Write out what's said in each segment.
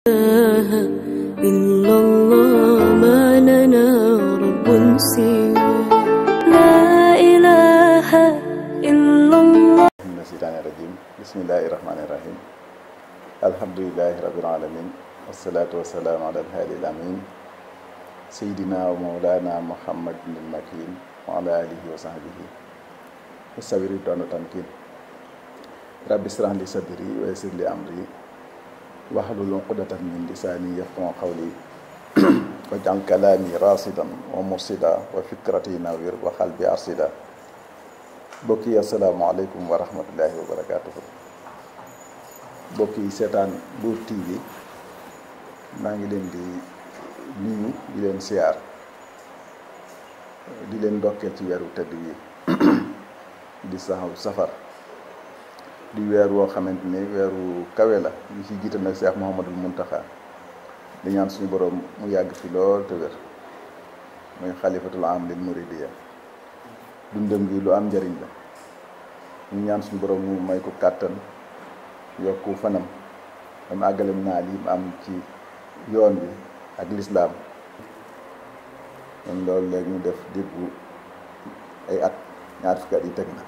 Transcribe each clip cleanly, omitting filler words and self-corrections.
إله إلا الله ما لنا رب سوى لا إله إلا الله من الشيطان الرجيم بسم الله الرحمن الرحيم الحمد لله رب العالمين والصلاة والسلام على الهادي الأمين سيدنا ومولانا محمد بن المكين وعلى آله وصحبه والصابر والتمكين رب اشرح لي صدري ويسر لي أمري واحلل عقدة من لساني يفقهوا قولي واجعل كلامي راشدا ومرشدا وفكرتي نوير وقلبي أرشدا mbokk yi asalaamaaleykum wa rahmatullahi wa barakaatuhu mbokk yi seetaan Mbour TV maa ngi leen di nuyu di leen siyaar di leen ndokkeel ci weeru tëdd yi di saxaw safar di weer woo xamante ne weeru kawe la ñu ci jiital nag Cheikh Mouhamadul Mountakha di ñaan suñu borom mu yàgg fi lool te wér muy xalifatul am lil muridiyya dundam gi lu am njëriñ la ñu ñaan suñu borom mu may ko kàttan yokku fanam dama àggalem naal yi mu am ci yoon bi ak lislaam kon loolu léegi ñu def déggu ay at ñaar fukki at yi teg na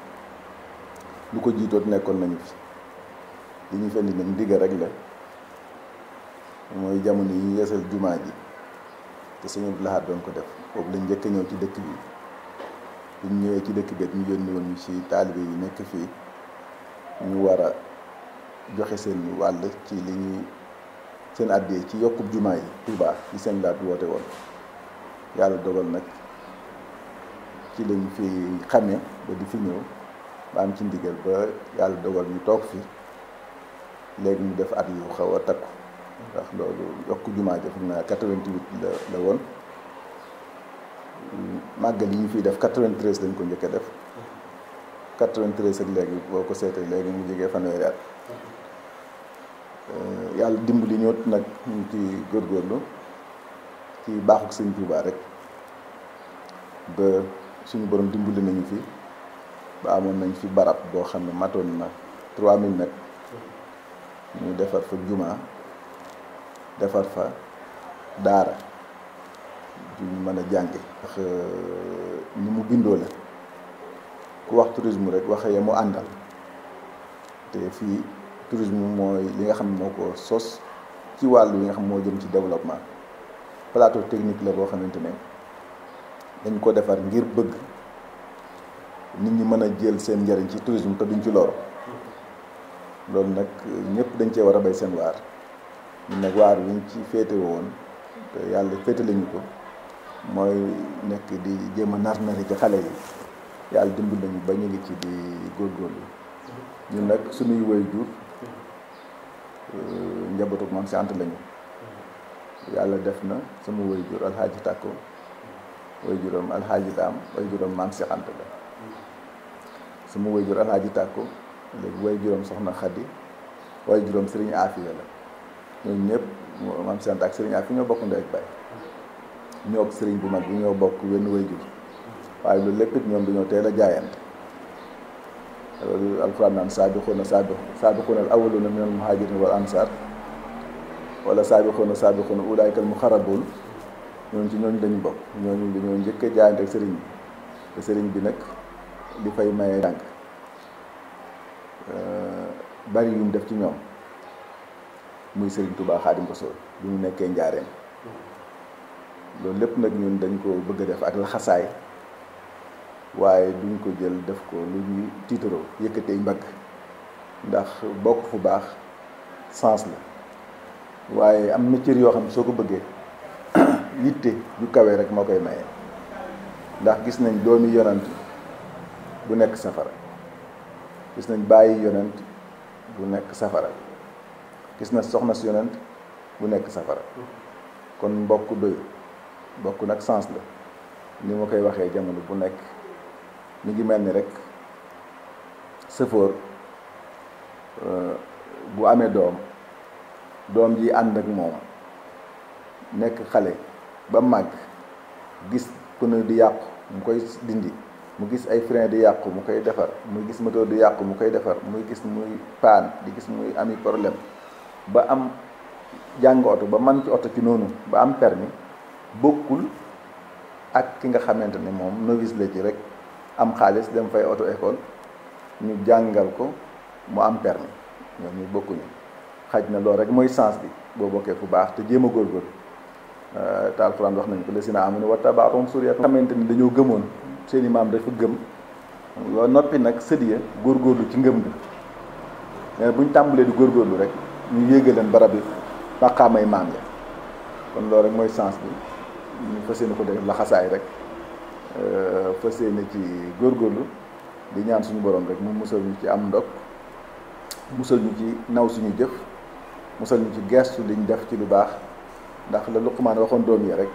lu ko jiitoot nekkoon nañu fi li ñu fendi nag ndigal rek la mooy jamono yi ñu yeesal jumaa ji te sëñ Abdou Lahad doon ko def boobu lañ njëkk a ñëw ci dëkk bi bu ñu ñëwee ci dëkk bi ñu yónni woon ñu ci taalibe yi nekk fii ñu war a joxe seen wàll ci li ñuy seen àddee ci yokkub jumaa yi Tuubaa ci seen laat woote woon yàlla dogal nag ci lañ fi xamee ba di fi ñëw ba am ci ndigal ba yàlla dogal ñu toog fi léegi ñu def at yu xaw a takku ndax loolu yokku jumaa ja foog naa 88 la woon màggal yi ñu fiy def 93 lañ ko njëkk a def 93 ak léegi boo ko seetee léegi mu jegee fanweeri at yàlla dimbali ñoot nag ñu ci góorgóorlu ci baaxuk sëñ Tuubaa rek ba suñu borom dimbali nañu fi ba amoon nañ fi barab boo xam ne matoon na 3000 mètres ñu defar fa jumaa defar fa daara ju mën a jànge ndax ni mu bindoo la ku wax tourisme rek waxe ya mu àndal te fii tourisme mooy li nga xam ne moo ko sos ci wàllu yi nga xam moo jëm ci développement plateau technique la boo xamante ne dañ ko defar ngir bëgg nit ñi mën a jël seen njëriñ ci tourisme te duñ ci loro loolu nag ñëpp dañ cee war a bay seen waar ñun nag waar wi ñu ci féete woon te yàlla féete lañu ko mooy nekk di jéem a nari ci xale yi yàlla dimbal nañu ba ñu ngi ci di góorgóorlu ñun nag suñuy waajur njabootu Maam Si Anta lañu yàlla def na sama waajur alxaaji Tàkko waajuram alxaaji Daam waajuram Maam Si Anta la sama waajur alxaaji Tàkko léegi waajuram soxna Xadi waajuram Sëriñ Afiya la ñooñu ñëpp Maam Si Anta ak Sëriñ Afiya ñoo bokk ndey ak baay ñoo sëriñ bu mag bi ñoo bokk wenn waajur waaye loolu lépp it ñoom dañoo teel a jaayante loolu alxuraan naan saabiquuna al awwaluuna minal muhaajiriina wal ansaar wala saabiquuna ulaa'ika al muqarrabuun ñooñu ci ñooñu dañu bokk ñooñu dañoo njëkk a jaayante ak sëriñ bi te sëriñ bi nag li fay maye jàng bari yu mu def ci ñoom muy sëriñ Tuubaa Xaadimu Rasuul bi mu nekkee njaareem loolu lépp nag ñun dañ ko bëgg a def ak laxasaay waaye duñ ko jël def ko lu ñuy tiitaroo yëkkatee mbagg ndax bokk fu baax sens la waaye am na cër yoo xam ne soo ko bëggee yitte ju kawe rek moo koy maye ndax gis nañ doomi yonant bu nekk safara gis nañ bàyyi yonant bu nekk safara gis na soxna si yonant bu nekk safara kon mbokk doy bokk nag sens la ni ma koy waxee jamono bu nekk mi ngi mel ni rek sëfoor bu amee doom ji ànd ak moom nekk xale ba màgg gis pneu di yàqu mu koy dindi mu gis ay frein di yàqu mu koy defar muy gis moteur di yàqu mu koy defar muy gis muy paan di gis muy ami problème ba am jàng oto ba man ci oto ci noonu ba am permis bokkul ak ki nga xamante ne moom novice la ci rek am xaalis dem fay auto école ñu jàngal ko mu am permis ñoom ñu bokkuñu. xaj na loolu rek mooy sens bi boo bokkee fu baax te jéem a góorgóorlu te alxuraan wax nañu ko lazina aamanu wattaba'athum zurriyyatuhum xamante ni dañoo gëmoon seeni maam dafa gëm yoo noppi nag sët ya góorgóorlu ci ngëm ga mais bu ñu tàmbalee di góorgóorlu rek ñu yéege leen barab yi maqaamay maam ya kon loolu rek mooy sens bi ñu fas yéene ko def laxasaay rek fas yéene ci góorgóorlu di ñaan suñu borom rek mu musal ñu ci am ndog musal ñu ci naw suñu jëf musal ñu ci gestu liñ def ci lu baax ndax la Luqmaan waxoon doom yi rek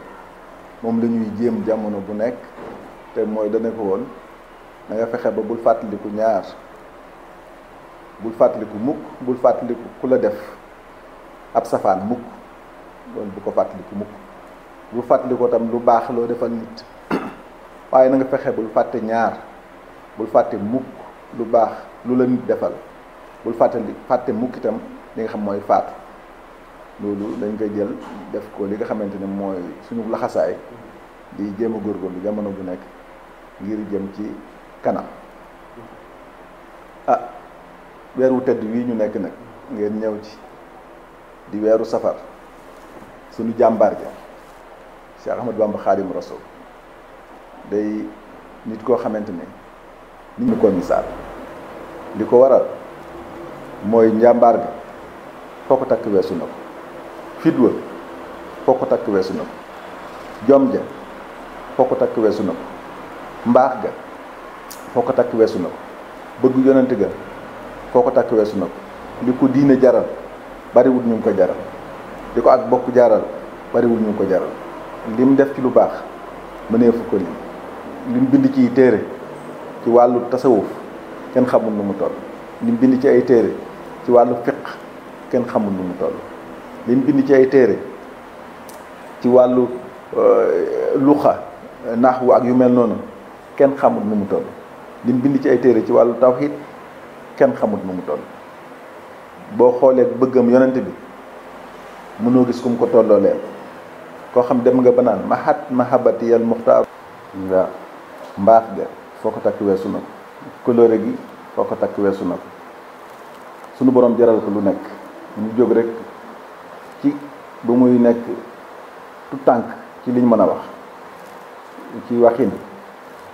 moom la ñuy jéem jamono bu nekk te mooy dana ko woon da nga fexe ba bul fàttaliku ñaar bul fàttaliku mukk bul fàttaliku ku la def ab safaan mukk loolu bu ko fàttaliku mukk bul fàttalikoo tam lu baax loo defal nit waaye na nga fexe bul fàtte ñaar bul fàtte mukk lu baax lu la nit defal bul fàtte mukk itam li nga xam mooy faatu loolu dañ koy jël def ko li nga xamante ne mooy suñu laxasaay di jéem a góorgóorlu jamono bu nekk ngir jëm ci kanam weer wu tedd wii ñu nekk nag ngeen ñëw ci di weeru safar suñu jàmbaar ja Cheikh Ahmadou Bamba Xaadimu Rasuul day nit koo xamante ne nit ñu ko misaal li ko waral mooy njàmbaar ga foo ko takk weesu na ko fit wa foo ko takk weesu na ko jom ja foo ko takk weesu na ko mbaax ga foo ko takk weesu na ko bëgg yonent ga foo ko takk weesu na ko li ko diine jaral bariwul ñu ngi ko jaral li ko ak bokk jaral bariwul ñu ngi ko jaral lim def ci lu baax mëneefu ko lim bind ci téere ci wàllu tasawuf kenn xamul nu mu toll lim bind ci ay téere ci wàllu fiq kenn xamul nu mu toll lim bind ci ay téere ci wàllu luxa naxwu ak yu mel noonu kenn xamul nu mu toll lim bind ci ay téere ci wàllu tawhid kenn xamul nu mu toll boo xoolee bëggam yonent bi mënoo gis ku mu ko tolloo leen koo xam dem nga ba naan mahabati yal muxtaar nga mbaax ga foo ko takk weesu na ko coloré gi foo ko takk weesu na ko sunu borom jaral ko lu nekk ñu jóg rek ci ba muy nekk tout tànk ci liñ mën a wax ci waxin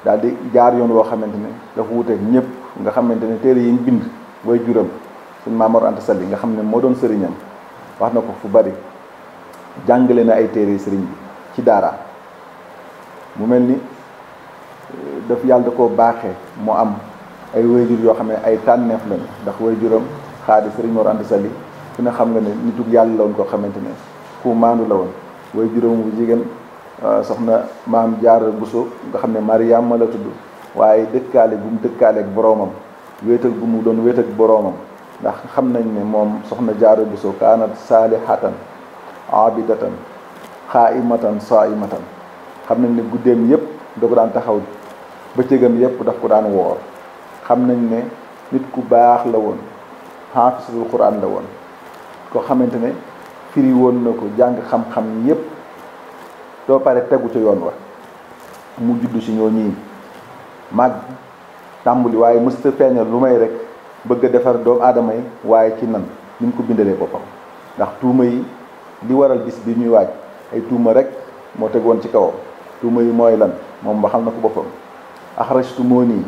daal di jaar yoon woo xamante ne dafa wuteeg ñëpp nga xamante ne téere yi ñu bind way juram suñ Maam Mor Anta Sali nga xam ne moo doon sëriñam wax na ko fu bari jàngale na ay téere sëriñ bi ci daara mu mel ni daf yàlla da koo baaxee mu am ay wayjur yoo xam ne ay tànneef lañu ndax wayjuram xaadi sëriñ Mor Anta Sali ku ne xam nga ne nitug yàlla la woon koo xamante ne ku maandu la woon wayjuram bu jigéen soxna maam Jaara Buso nga xam ne Mariama la tudd waaye dëkkaale bu mu dëkkaale ak boroomam wéetal bu mu doon wéet ak boroomam ndax xam nañ ne moom soxna Jaara Buso kaanat saalihatan abidatan xaaimatan saaimatan xam nañ ne guddeem yépp da ko daan taxaw bëccëgam yépp daf ko daan woor xam nañ ne nit ku baax la woon xaafisul Quraan la woon koo xamante ne firi woon na ko jàng xam-xam yépp doo pare tegu ca yoon wa mu juddu si ñoo ñii màgg tàmbuli waaye mësta feeñal lu may rek bëgg a defar doomu aadama yi waaye ci nan ni mu ko bindalee boppam ndax tuuma yi li waral bis bi ñuy waaj ay tuuma rek moo tegoon ci kawam tuuma yi mooy lan moom ba xam na ko boppam axrajtumuni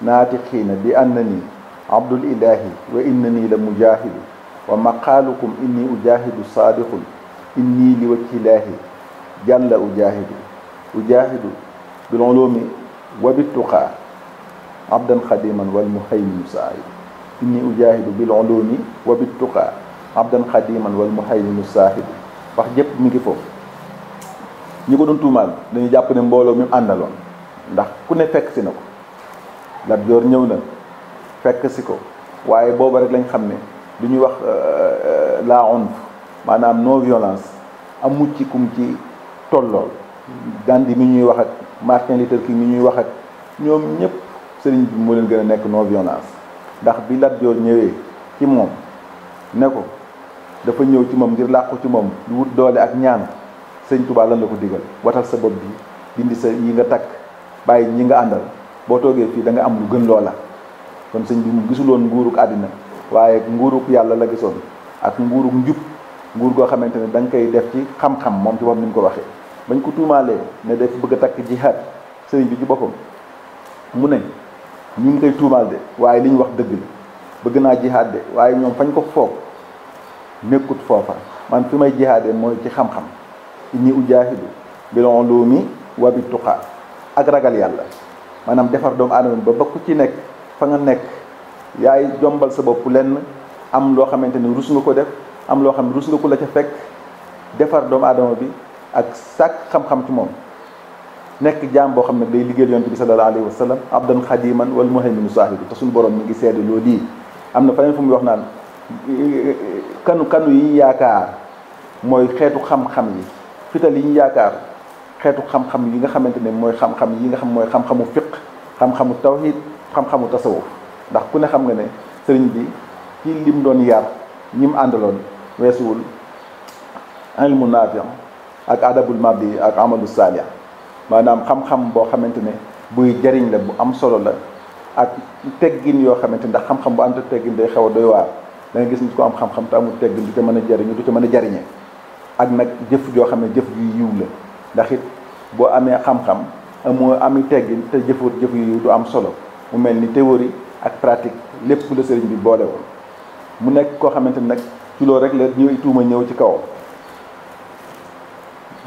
naatiqiina bi annani abdul ilahi wa innani la mujahidu wa maqaalukum inni ujahidu saadiqun inni li wajhillaahi jàlla ujahidu bil ulumi wa bittuqaa abdan xadiman wal muhayminu saahidu inni ujahidu bil ulumi wa bittuqaa abdan xadiman wal muhayminu saahidu wax jëpp mi ngi foofu ñi ko doon tuumaal dañuy jàpp ne mbooloo mi àndaloon ndax ku ne fekk si na ko Lat Joor ñëw na fekk si ko waaye booba rek lañ xam ne lu ñuy wax la unf maanaam non violence amu ci kum ci tollool Gandhi mi ñuy wax ak Martin Luther King mi ñuy wax ak ñoom ñëpp sëriñ bi moo leen gën a nekk non violence ndax bi Lat Joor ñëwee ci moom ne ko dafa ñëw ci moom ngir làqu ci moom lu wut doole ak ñaan sëñ Tuubaa lan la ko digal watal sa bopp bi dindi sa yi nga takk bàyyi ñi nga àndal boo toogee fii da nga am lu gën loola. kon sëñ bi mu gisuloon nguuruk àddina waaye nguuruk yàlla la gisoon ak nguuruk njub nguur goo xamante ne da nga koy def ci xam-xam moom ci boppam ni mu ko waxee. bañ ko tuumaalee ne daf bëgg a takk jihaad sëriñ bi ci boppam mu ne ñu ngi koy tuumaal de waaye li ñu wax dëgg la bëgg naa jihaad de waaye ñoom fañ ko foog nekkut foofa man fi may jihaadee mooy ci xam-xam inni ujaahidu bil ulumi wa bit tuqaa ak ragal yàlla maanaam defar doomu aadama ba ku ci nekk fa nga nekk yaay jombal sa bopp lenn am loo xamante ni rus nga ko def am loo xam ne rus nga ko la ca fekk defar doomu aadama bi ak sàkk xam-xam ci moom nekk jaam boo xam ne day liggéeyal yonent bi sallallahu alayhi wa sallam abdan xadiman wal muhayminu saahidu te suñu borom mi ngi seede loolu lii am na feneen fu muy wax naan kanu yi yaakaar mooy xeetu xam-xam yi fital yi ñu yaakaar xeetu xam-xam yi nga xamante ne mooy xam-xam yi nga xam mooy xam-xamu fiq xam-xamu tawhid xam-xamu tasawuf ndax ku ne xam nga ne sëriñ bi ci lim doon yar ñi mu àndaloon weesuwul ilmu naafi ak adabul mabdi ak amalu salih maanaam xam-xam boo xamante ne buy jariñ la bu am solo la ak teggin yoo xamante ndax xam-xam bu ànd teggin day xaw a doy waar da nga gis nit ko am xam-xam te amul teggin du ca mën a jariñu du ca mën a jariñe ak nag jëf joo xam ne jëf ju yiw la ndax it boo amee xam-xam amoo ami teggin te jëfut jëf yu yiw du am solo mu mel ni théorie ak pratique lépp la sëriñ bi boole woon mu nekk koo xamante ne nag ci loolu rek la ñëw tuuma ñëw ci kawam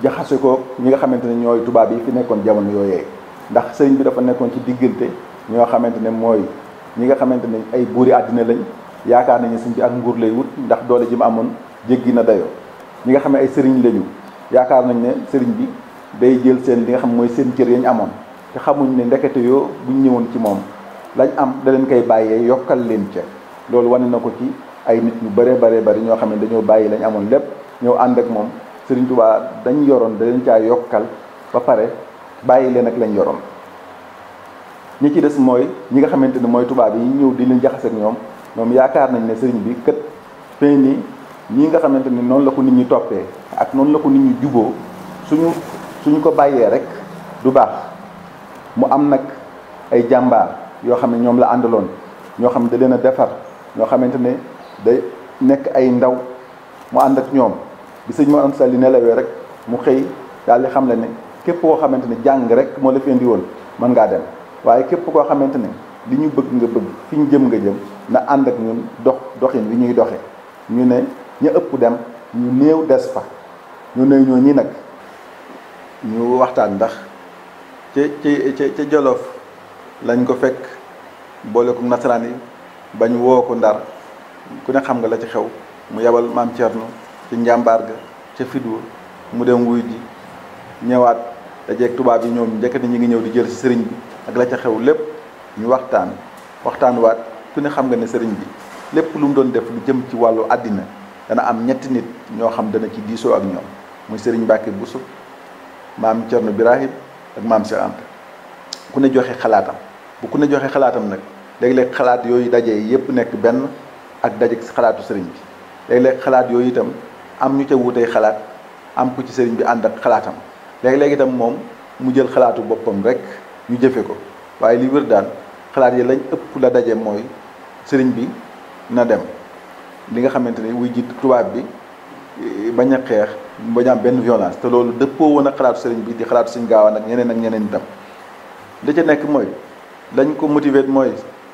jaxase ko ñi nga xamante ne ñooy tubaab yi fi nekkoon jamono yooyee ndax sëriñ bi dafa nekkoon ci diggante ñoo xamante ne mooy ñi nga xamante ne ay buuri àddina lañ yaakaar nañu sëriñ bi ak nguur lay wut ndax doole ji mu amoon jéggi na dayoo ñi nga xam ne ay sëriñ lañu yaakaar nañ ne sëriñ bi day jël seen li nga xam mooy seen cër yañ amoon te xamuñ ne ndekete yoo buñ ñëwoon ci moom lañ am da leen koy bàyyee yokkal leen ca loolu wane na ko ci ay nit ñu bëree bari ñoo xam ne dañoo bàyyi lañ amoon lépp ñëw ànd ak moom Sëriñ Tuubaa dañ yoroon da leen caa yokkal ba pare bàyyi leen ak lañ yoroon ñi ci des mooy ñi nga xamante ne mooy tubaab yi ñëw di leen jaxase ak ñoom yaakaar nañ ne sëriñ bi kët fee nii ñii nga xamante ne noonu la ko nit ñi toppee ak noonu la ko nit ñi juboo suñu ko bàyyee rek du baax mu am nag ay jàmbaar yoo xam ne ñoom la àndaloon ñoo xam ne da leen a defar ñoo xamante ne day nekk ay ndaw mu ànd ak ñoom bi sëñ Mor Anta Sali nelawee rek mu xëy daal di xam le ne képp koo xamante ne jàng rek moo la fi indi woon mën ngaa dem waaye képp koo xamante ne li ñu bëgg nga bëgg fi ñu jëm nga jëm na ànd ak ñun doxin wi ñuy doxe ñu ne ñu ëpp dem ñu néew des fa ñu ne ñoo ñi nag ñu waxtaan ndax ca Jolof lañ ko fekk boole ko nasaraan yi bañ woo ko Ndar ku ne xam nga la ci xew mu yebal maam Thierno ci njàmbaar ga ca Fidour mu dem wuy ji ñëwaat dajeeg tubaab yi ñoom njëkk ni ñu ngi ñëw di jël ci sëriñ bi ak la ca xew lépp ñu waxtaan waat ku ne xam nga ne sëriñ bi lépp lu mu doon def lu jëm ci wàllu àddina dana am ñetti nit ñoo xam dana ci diisoo ak ñoom muy sëriñ Mbàkke Buso maam Thierno Birahim ak maam Cheikh Anta ku ne joxe xalaatam bu ku ne joxe xalaatam nag léeg-léeg xalaat yooyu daje yépp nekk benn ak daje ci xalaatu sëriñ bi léeg-léeg xalaat yooyu itam am ñu ca wutee xalaat am ku ci sëriñ bi ànd ak xalaatam léeg-léeg itam moom mu jël xalaatu boppam rek ñu jëfe ko waaye li wér daal xalaat yi lañ ëpp la daje mooy sëriñ bi na dem li nga xamante ni wuy jiit tubaab bi bañ a xeex bañ a am benn violence te loolu dëppoo woon ak xalaatu sëriñ bi di xalaatu Sëriñ Gaawaan ak ñeneen itam da ca nekk mooy lañ ko motiver mooy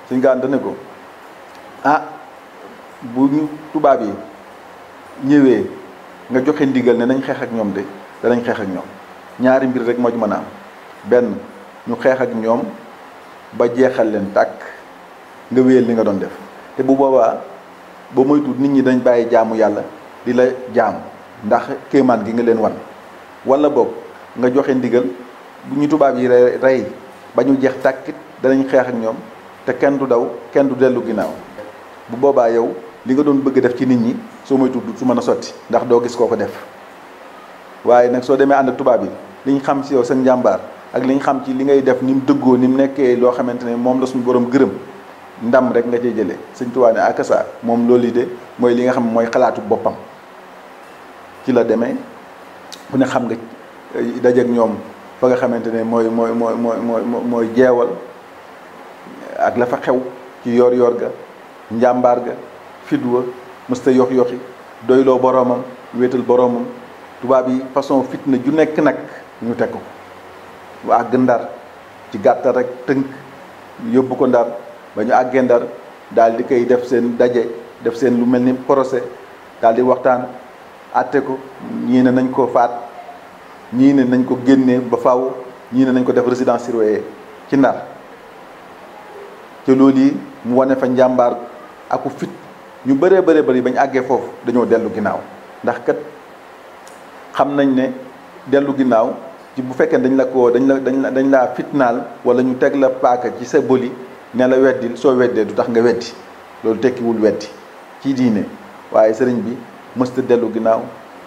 Sëriñ Gaawaan dane ko bu ñu tubaab yi ñëwee nga joxe ndigal ne nañ xeex ak ñoom de danañ xeex ak ñoom ñaari mbir rek moo ci mën a am benn ñu xeex ak ñoom ba jeexal leen tàkk nga wéyal li nga doon def te bu boobaa ba moytu nit ñi dañ bàyyi jaamu yàlla di la jaamu ndax kéemaan gi nga leen wan wala boog nga joxe ndigal bu ñu tubaab yi rey ba ñu jeex tàkkit danañ xeex ak ñoom te kenn du daw kenn du dellu ginnaaw bu boobaa yow li nga doon bëgg def ci nit ñi soo moytu du su mën a sotti ndax doo gis koo ko def waaye nag soo demee ànd ak tubaab yi liñ xam ci yow sa njàmbaar ak liñ xam ci li ngay def ni mu dëggoo ni mu nekkee loo xamante ne moom la suñu borom gërëm ndam rek nga cey jëlee Sëñ Tuubaa ne akasa moom loolu de mooy li nga xam mooy xalaatu boppam ci la demee bu ne xam nga dajeeg ñoom fa nga xamante ne mooy jeewal ak la fa xew ci yor ga njàmbaar ga fidwa mësta yoxi doyloo boroomam wéetal boroomam tubaab yi façon fitna ju nekk nag ñu teg ko waa àgg Ndar ci gàttal rek tënk yóbbu ko Ndar ba ñu àggee Ndar daal di koy def seen daje def seen lu mel ni procès daal di waxtaan àtte ko ñii ne nañ ko faat ñii ne nañ ko génnee ba faaw ñii ne nañ ko def résidence surveillée ci Ndar te loolu yi mu wane fa njàmbaar aku fit ñu bëree bëri ba ñu àggee foofu dañoo dellu ginnaaw ndax kat xam nañ ne dellu ginnaaw ci bu fekkee dañ la fitnaal wala ñu teg la paaka ci sa boli ne la weddil soo weddee du tax nga weddi loolu tekkiwul weddi ci diine waaye sëriñ bi mësta dellu ginnaaw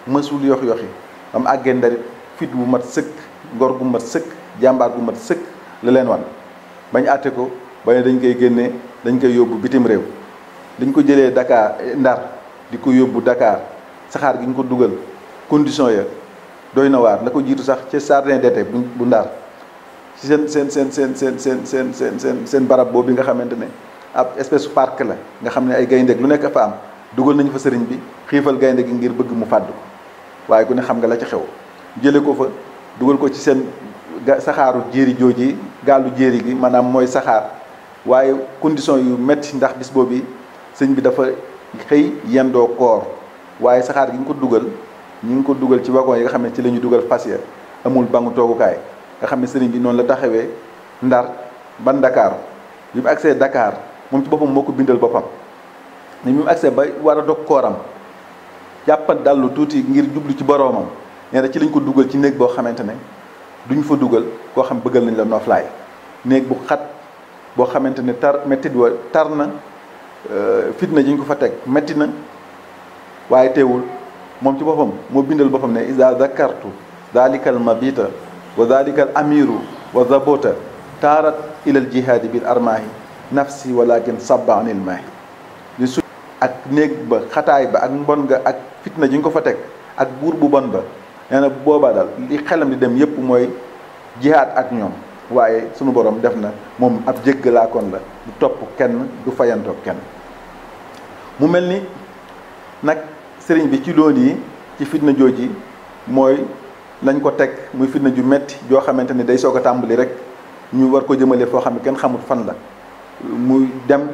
mësul yoxi am àggee ndarit fit bu mat sëkk ngor gu mat sëkk jàmbaar gu mat sëkk la leen wan bañ àtte ko ba ne dañ koy génnee dañ koy yóbbu bitim réew dañ ko jëlee Dakar Ndar di ko yóbbu Dakar saxaar gi ñu ko dugal condition ya doy na waar la ko jiitu sax ci jardin d'été bu Ndar ci seen barab boobu nga xamante ne ab espèce parc la nga xam ne ay gaynde lu nekk fa am dugal nañu fa sëriñ bi xiifal gaynde gi ngir bëgg mu fàdd ko waaye ku ne xam nga la ci xew jële ko fa dugal ko ci seen saxaaru jéeri jooji gaalu jéeri gi maanaam mooy saxaar waaye condition yu metti ndax bis boobu sëñ bi dafa xëy yendoo koor waaye saxaar gi ñu ko dugal ñu ngi ko dugal ci wagon yi nga xam ne ci la ñu dugal fas ya amul bangu toogukaay nga xam ne sëriñ bi noonu la taxawee Ndar ba Dakar bi mu agsee Dakar moom ci boppam moo ko bindal boppam ni mu agsee ba war a dog kooram jàppat dallu tuuti ngir jublu ci boroomam nee na ci lañ ko dugal ci néeg boo xamante ne duñ fa dugal koo xam bëggal nañ la noflaay néeg bu xat boo xamante ne mettit wa tar na fitna ji ñu ko fa teg metti na waaye teewul moom ci boppam moo bindal boppam ne iza zakartu dalikal mabita wa dalikal amiru wa zabota taarat ilal jihaadi bil armaahi nafsi walakin sabba anil maahi li su ak néeg ba xataay ba ak mbon nga ak fitna ji ñu ko fa teg ak buur bu bon ba nee na boobaa daal li xelam di dem yépp mooy jihaad ak ñoom waaye sunu borom def na moom ab jéggalaakoon la du topp kenn du fayantoo kenn mu mel ni nag sëriñ bi ci loolu yi ci fitna jooji mooy lañ ko teg muy fitna ju metti joo xamante ni day soog a tàmbali rek ñu war ko jëmale foo xam ne kenn xamut fan la muy dem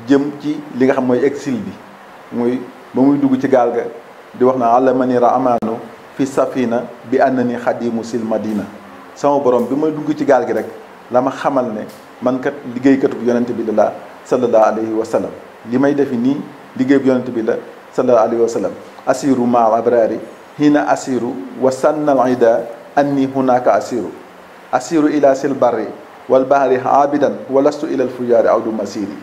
jëm ci li nga xam mooy exil bi muy ba muy dugg ci gaal ga di wax na allamani rahmanu fi safina bi annani xadimu sil madina sama borom bi may dugg ci gaal gi rek la ma xamal ne man kat liggéeykatu yonent bi la sallallahu alayhi wa sallam li may defi nii liggéey bu yonent bi la sallallahu alayhi wa sallam asiru ma abrari hina asiru wa sannal ida anni hunaka asiru ila sil barri wal bahri abidan walastu ilal fujaari awdu masiri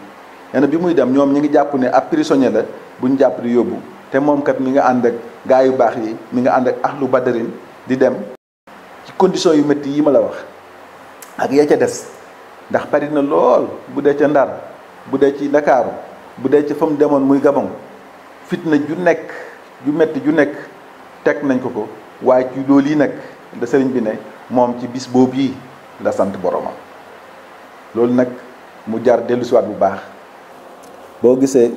nee na bi muy dem ñoom ñi ngi jàpp ne ab prisonnier la buñ jàpp di yóbbu te moom kat mi nga ànd ak gaa yu baax yi mi nga ànd ak ahlu badarin di dem ci condition yu métti yi ma la wax ak ya ca des ndax bari na lool bu dee ca Ndar bu dee ci Ndakaaru bu dee ci fa mu demoon muy Gabon fitna ju nekk ju métti ju nekk teg nañ ko waaye ci loolu yi nag da sëriñ bi ne moom ci bis boobu yi la sant boromam loolu nag mu jar dellusiwaat bu baax boo gisee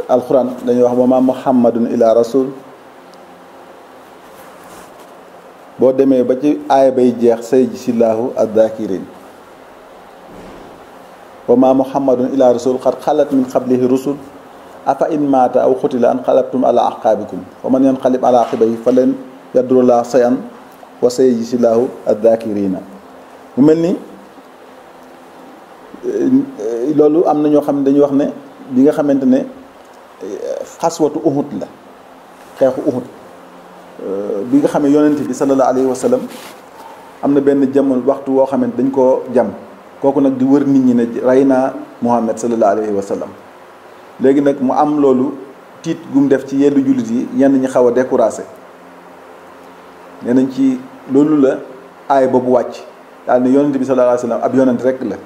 alxuraan dañuy wax wa ma muhammadun ila rasul boo demee ba ci aaya bay jeex say silaahu addakirin wa ma muhammadun ila rasul xat xalat min qablihi rusul afa in maata aw xutila an xalabtum ala aqaabikum wa man yanqalib ala aqibayhi falan yadurullah sayan wa sayajzillahu addakirina mu mel ni loolu am na ñoo xam ne dañuy wax ne li nga xamante ne xaswatu Uhud la xeexu Uhud bi nga xam ne yonent bi sallallahu alayhi wa sallam am na benn jamono waxtu woo xamante dañ koo jam kooku nag di wër nit ñi ne rey naa Muhammad sallallahu alayhi wa sallam léegi nag mu am loolu tiit gu mu def ci yenn jullit yi ñenn ñi xaw a découragé nee nañ ci loolu la aay boobu wàcc daal ne yonent bi sallallahu alayhi wa sallam ab yonent rek la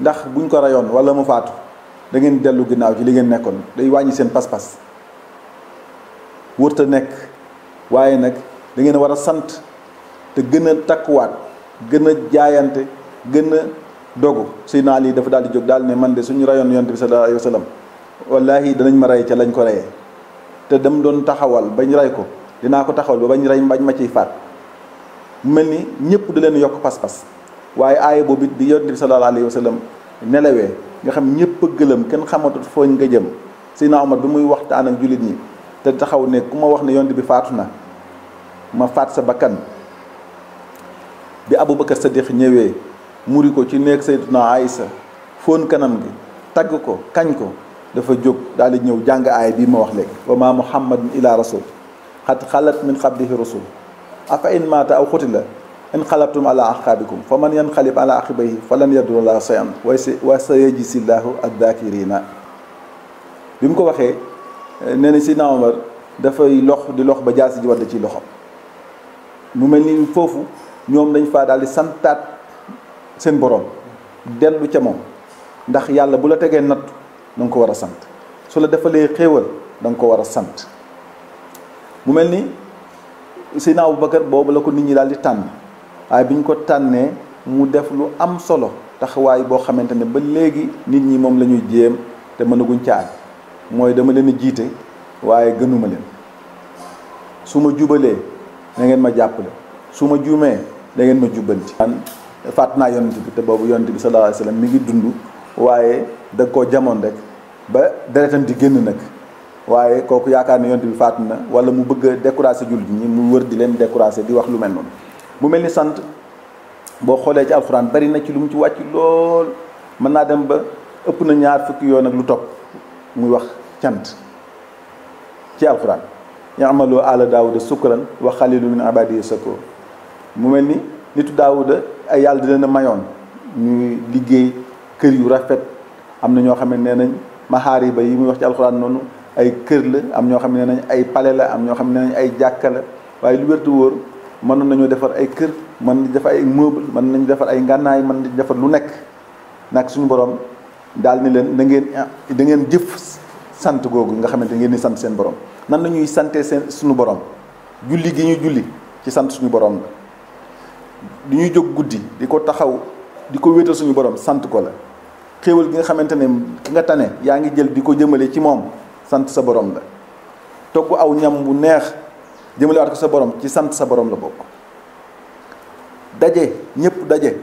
ndax buñ ko rayoon wala mu faatu da ngeen dellu ginnaaw ci li ngeen nekkoon day wàññi seen pas-pas wërta nekk waaye nag da ngeen war a sant te gën a takkuwaat gën a jaayante gën a dogu Seydina Ali dafa daal di jóg daal ne man de suñu rayoon yonent bi sallallahu alayhi wa sallam wallahi danañ ma rey ca lañ ko reyee te dem doon taxawal bañ rey ko dinaa ko taxawal ba bañ rey bañ ma ciy faat mu mel ni ñëpp da leen yokk pas-pas waaye aaya boobu di yonent bi sallallahu alayhi wa sallam nelawee nga xam ñëpp a gëlëm kenn xamatut fooñ nga jëm Seydina Omar bi muy waxtaan ak jullit ñi te taxaw ne ku ma wax ne yonent bi faatu na ma faat sa bakkan bi Aboubacar Sadiq ñëwee muri ko ci nekk Sayyidatuna Aïsa fóon kanam gi tagg ko kañ ko dafa jóg daal di ñëw jàng aaya bii ma wax léegi wa ma muhammadun ila rasul xat xalat min qablihi rusul afa in maata aw xutila inqalabtum ala aqabikum fa man yanqalib ala aqibayhi falan yadurra shay'an wa sayajzillahu ad-dakirina bi mu ko waxee nee na Seydina Omar dafay lox di lox ba jaasi ji wadd ci loxo mu mel ni foofu ñoom dañ faa daal di santaat seen borom dellu ca moom ndax yàlla bu la tegee nattu da nga ko war a sant su la defalee xéewal da nga ko war a sant mu mel ni Seydina Aboubacar boobu la ko nit ñi daal di tànn waaye bi ñu ko tànnee mu def lu am solo taxawaay boo xamante ne ba léegi nit ñi moom la ñuy jéem te mënaguñ caag mooy dama leen a jiite waaye gënuma leen su ma jubalee da ngeen ma jàppale su ma juumee da ngeen ma jubbanti. man fàtt naa yonent bi te boobu yonent bi sallallahu alayhi wa sallam mi ngi dund waaye da koo jamoon rek ba deretam di génn nag waaye kooku yaakaar ne yonent bi faatu na wala mu bëgg a décourager jullit ñi mu wër di leen décourager di wax lu mel noonu. mu mel ni sant boo xoolee ci alxuraan bari na ci lu mu ci wàcc lool mën naa dem ba ëpp na 20 fukki yoon ak lu topp muy wax cant ci alxuraan ya'malu ala daawuda sukran wa xalilu min ibadihi shakur mu mel ni nitu daawuda ay yàlla di leen a mayoon ñuy liggéey kër yu rafet am na ñoo xam ne nee nañ maxaariba yi muy wax ci alxuraan noonu ay kër la am ñoo xam ne nee nañ ay palais la am ñoo xam ne nee nañ ay jàkka la waaye lu wértu wóor mënoon nañoo defar ay kër mën nañu defar ay meuble mën nañu defar ay ngànnaay mën nañu defar lu nekk nag suñu borom daal ni leen da ngeen jëf sant googu nga xamante ngeen di sant seen borom nan la ñuy sante seen suñu borom julli gi ñu julli ci sant suñu borom la di ñuy jóg guddi di ko taxaw di ko wéetal suñu borom sant ko la xéewal gi nga xamante ne ki nga tane yaa ngi jël di ko jëmale ci moom sant sa borom la togg aw ñam bu neex jëmale waat ko sa borom ci sant sa borom la bokk daje ñëpp daje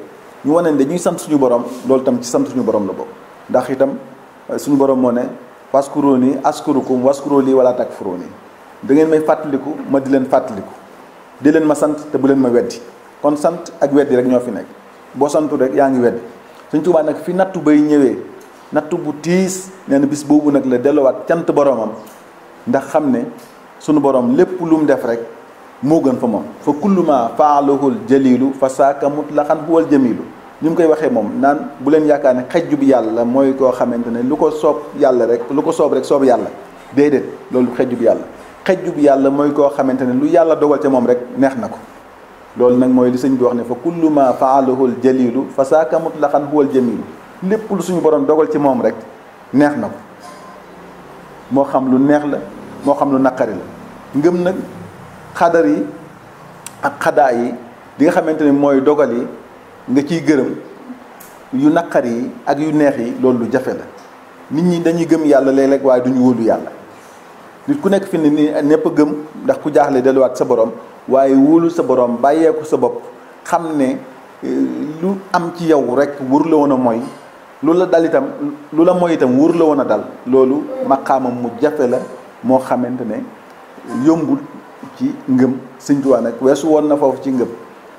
ñu wane ne dañuy sant suñu borom loolu tam ci sant suñu borom la bokk ndax itam suñu borom moo ne waskuruni askurukum waskuru lii wala takfuruni da ngeen may fàttaliku ma di leen fàttaliku di leen ma sant te bu leen ma weddi kon sant ak weddi rek ñoo fi nekk boo santu rek yaa ngi weddi Sëñ Tuubaa nag fi nattu bay ñëwee nattu bu tiis nee na bis boobu nag la delluwaat cant boromam ndax xam ne sunu borom lépp lu mu def rek moo gën fa moom fa kullu ma faalahul jalilu fa saaka mutlaqan huwal jamilu ni mu koy waxee moom naan bu leen yaakaar ne xejju bi yàlla mooy koo xamante ne lu ko soob yàlla rek lu ko soob rek soob yàlla déedéet loolu xejju bi yàlla xejju bi yàlla mooy koo xamante ne lu yàlla dogal ca moom rek neex na ko loolu nag mooy li sëñ bi wax ne fa kullu ma faalahul jalilu fa saaka mutlaqan huwal jamilu lépp lu suñu borom dogal ci moom rek neex na ko moo xam lu neex la moo xam lu naqari la ngëm nag xadar yi ak xadaa yi di nga xamante ne mooy dogal yi nga ciy gërëm yu naqari yi ak yu neex yi loolu lu jafe la nit ñi dañuy gëm yàlla léeg-léeg waaye duñu wóolu yàlla nit ku nekk fi ne nii ñëpp a gëm ndax ku jaaxle delluwaat sa borom waaye wóolu sa borom bàyyeeku sa bopp xam ne lu am ci yow rek wër la woon a mooy lu la dal itam lu la mooy itam wër la woon a dal loolu maqaamam mu jafe la moo xamante ne yombul ci ngëm Sëñ Tuubaa nag weesu woon na foofu ci ngëm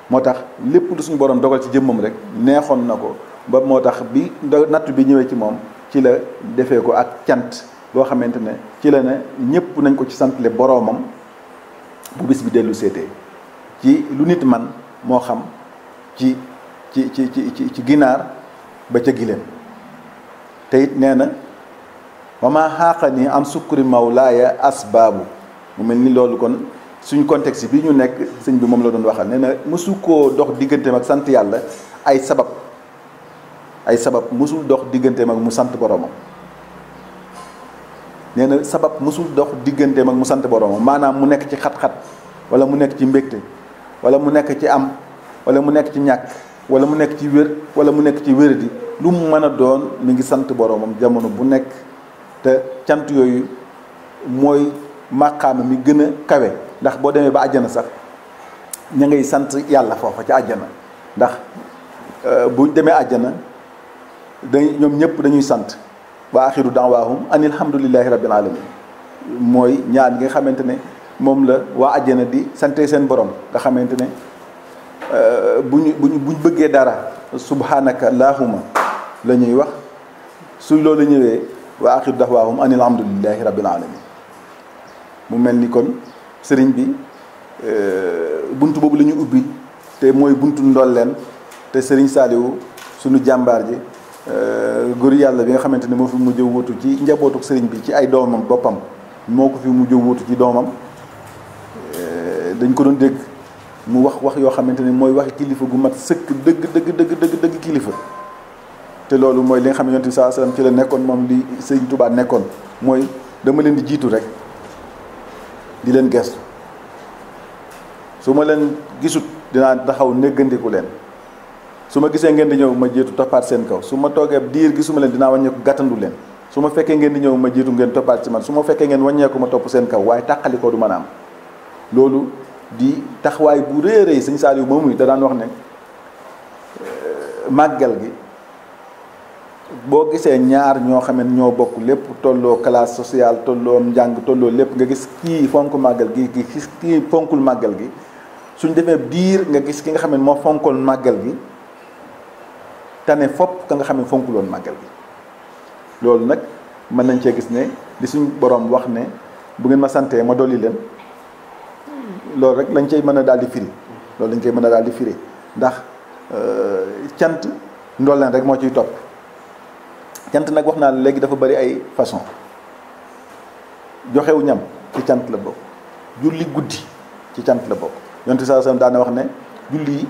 moo tax lépp lu suñu borom dogal ci jëmmam rek neexoon na ko ba moo tax bi nattu bi ñëwee ci moom ci la defee ko ak cant boo xamante ne ci la ne ñëpp nañ ko ci santle boroomam bu bis bi dellu seetee ci lu nit man moo xam ci ginaar ba ca gileem te it nee na wama xaaqani an sukkuri mawlaaya asbaabu mu mel ni loolu kon suñ contexte bi ñu nekk sëñ bi moom la doon waxal nee na mësu koo dox digganteem ak sant yàlla ay sabab mësul dox digganteem ak mu sant boromam nee na sabab musul dox digganteem ak mu sant boroomam maanaam mu nekk ci xat-xat wala mu nekk ci mbégte wala mu nekk ci am wala mu nekk ci ñàkk wala mu nekk ci wér wala mu nekk ci wéradi lu mu mën a doon mi ngi sant boroomam jamono bu nekk te cant yooyu mooy màqaama mi gën a kawe ndax boo demee ba àjjana sax ña ngay sant yàlla foofa ci àjjana ndax buñ demee àjjana ñoom ñëpp dañuy sant wa axiru da'waahum anil hamdulillahi rabbil alamin mooy ñaan gi nga xamante ne moom la waa àjjana di sante seen borom nga xamante ne buñ bëggee dara subhanaka allahumma la ñuy wax su loolu ñëwee wa axiru da'waahum anil hamdulillahi rabbil alamin mu mel ni kon sëriñ bi buntu boobu la ñu ubbi te mooy buntu ndolleen te sëriñ Saliou sunu jàmbaar ji góor yàlla bi nga xamante ne moo fi mujj wuutu ci njabootuk sëriñ bi ci ay doomam boppam moo ko fi mujj wuutu ci doomam dañ ko doon dégg mu wax yoo xamante ne mooy waxi kilifa gu mat sëkk dëgg kilifa te loolu mooy li nga xam ne yonent bi sallallahu alayhi wasallam ci la nekkoon moom li sëriñ Touba nekkoon mooy dama leen di jiitu rek di leen gestu su ma leen gisut dinaa taxaw néggandiku leen su ma gisee ngeen di ñëw ma jiitu toppaat seen kaw su ma toogee diir gisuma leen dinaa wàññeeku gàttandu leen su ma fekkee ngeen di ñëw ma jiitu ngeen toppaat ci man su ma fekkee ngeen wàññeeku ma topp seen kaw waaye tàqali ko du mën a am loolu di taxawaay bu rëy a rëy sëñ Saliou moomu da daan wax ne màggal gi boo gisee ñaar ñoo xam ne ñoo bokk lépp tolloo classe sociale tolloo njàng tolloo lépp nga gis kii fonk màggal gi kii fonkul màggal gi suñ defee diir nga gis ki nga xam ne moo fonkoon màggal gi tane fopp ka nga xam ne fonkuloon màggal gi loolu nag mën nañ cee gis ne li suñ borom wax ne bu ngeen ma santee ma dolli leen loolu rek lañ cay mën a daal di firi loolu lañ koy mën a daal di firi ndax cant ndolleen rek moo ciy topp cant nag wax naa léegi dafa bari ay façon joxewu ñam ci cant la bokk julli guddi ci cant la bokk yonent saa sallam daana wax ne julli yi